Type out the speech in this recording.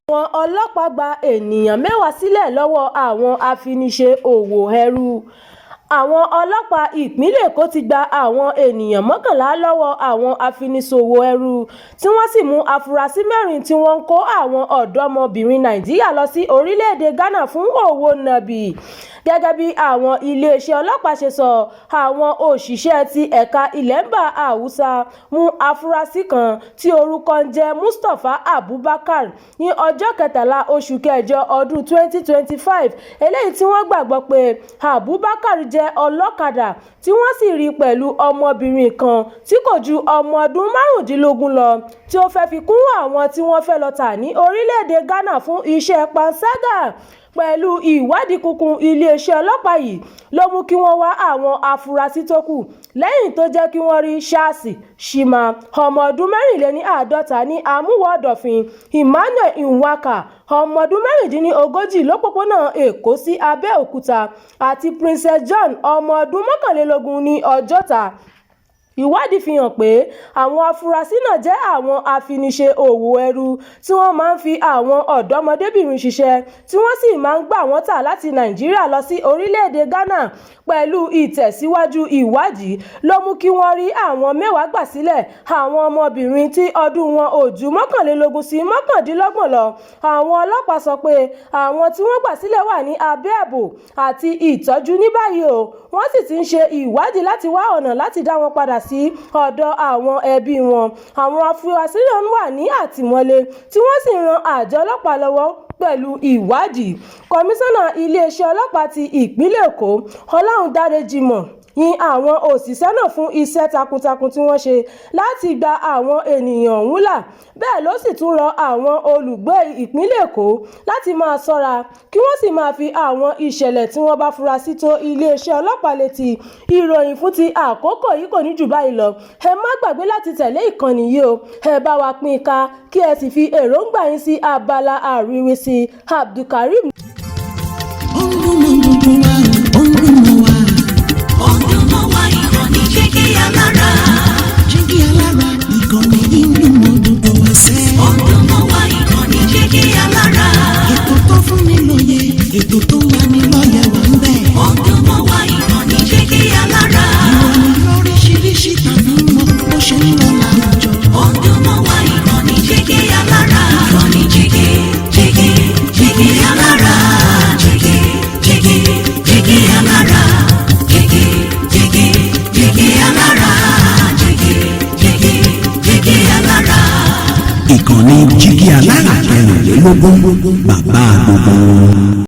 Àwọn ọlọ́pàá gba ènìyàn 10 sílẹ̀ lọ́wọ́ àwọn afiniṣe òwò ẹrú. Àwọn ọlọ́pàá ìpínlẹ̀ Èkó ti gba àwọn ènìyàn 11 lọ́wọ́ àwọn afiniṣòwò ẹrú tí wọ́n sì mú afurasí 4 tí wọ́n ń kó àwọn ọ̀dọ́mọbìnrin Nàìjíríà lọ sí orílẹ̀-èdè Ghana fún òwò nàbì. Gẹ́gẹ́ bí àwọn iléeṣẹ́ ọlọ́pàá ṣe sọ, àwọn òṣìṣẹ́ ti ẹ̀ka Ilẹ̀ńbà Haúsá mú afurasí kan tí orúkọ ń jẹ́ Mustapha Abubakar ní ọjọ́ 13 oṣù kẹjọ ọdún 2025, eléyìí tí wọ́n gbàgbọ́ pé Abubakar jẹ́ ọlọ́kadà tí wọ́n sì rí pẹ̀lú ọmọbìnrin kan tí kò ju ọmọ ọdún 15 lọ tí ó fẹ́ fi kún àwọn tí wọ́n fẹ́ lọ tà ní orílẹ̀-èdè Ghana fún iṣẹ́ panṣágà. Pẹ̀lú ìwádìí kúnkún iléeṣẹ́ ọlọ́pàá yìí ló mú kí wọ́n wá àwọn afurasí tó kù lẹ́yìn tó jẹ́ kí wọ́n rí Charles Shima ọmọ ọdún 54 ní àmúwò ọ̀dọ̀fin, Emmanuel Nwaka ọmọ ọdún 36 lópòpónà Èkó sí Abẹ́òkúta àti Princess John ọmọ ọdún 21 ní Ọjọ́ta. Ìwádìí fi hàn pé àwọn afurasí náà jẹ́ àwọn afiniṣe òwò ẹrú tí wọ́n máa ń fi àwọn ọ̀dọ́mọdébìnrin ṣiṣẹ́ tí wọ́n sì máa ń gbà wọ́n tà láti Nàìjíríà lọ sí orílẹ̀-èdè Ghana. Pẹ̀lú ìtẹ̀síwájú ìwádìí ló mú kí wọ́n rí àwọn 10 gbà sílẹ̀, àwọn ọmọbìnrin tí ọdún wọn ò ju 21 sí 29 lọ. Àwọn ọlọ́pàá sọ pé àwọn tí wọ́n gbà sílẹ̀ wà ní abẹ́ ààbò àti ìtọ́jú ní báyìí wọ́n sì ti ń ṣe ìwádìí láti wá ọ̀nà láti dá wọn padà sí ọ̀dọ̀ àwọn ẹbí wọn. Àwọn afurasí náà wà ní àtìmọ́lé tí wọ́n sì ran àjọ ọlọ́pàá lọ́wọ́ pẹ̀lú ìwádìí. Kọmíṣánná iléeṣẹ́ ọlọ́pàá ti ìpínlẹ̀ Èkó, Ọlámídé Jimoh, yìn àwọn òṣìṣẹ́ náà fún iṣẹ́ takuntakun tí wọ́n ṣe láti gba àwọn ènìyàn ọ̀hún là. Bẹ́ẹ̀ ló sì tún rọ àwọn olùgbé ìpínlẹ̀ Èkó láti máa ṣọ́ra kí wọ́n sì máa fi àwọn ìṣẹ̀lẹ̀ tí wọ́n bá fura sí tó iléeṣẹ́ ọlọ́pàá létí. Ìròyìn fún ti àkókò yìí kò ní jù báyìí lọ. Ẹ má gbàgbé láti tẹ̀lé ìkànnì yìí ẹ bá wa pín in ká kí ẹ sì fi èròǹgbà yín sí abala àríwísí. Abdulkareem. Ètò tó wà ní lọ́yẹ̀ wà ń bẹ̀. Ọdún mọ́ wá ìkànnì jẹ́ kí alára. Ìròyìn lóríṣiríṣi tàbí mọ bó ṣe ń lọ láwùjọ. Ọdún mọ́ wá ìkànnì jẹ́ kí alára. Ìkànnì jẹ́kí alára. Jẹ́kí alára. Jẹ́kí alára. Jẹ́kí alára. Ìkànnì Jígí Alára 24, bàbá gbogbo.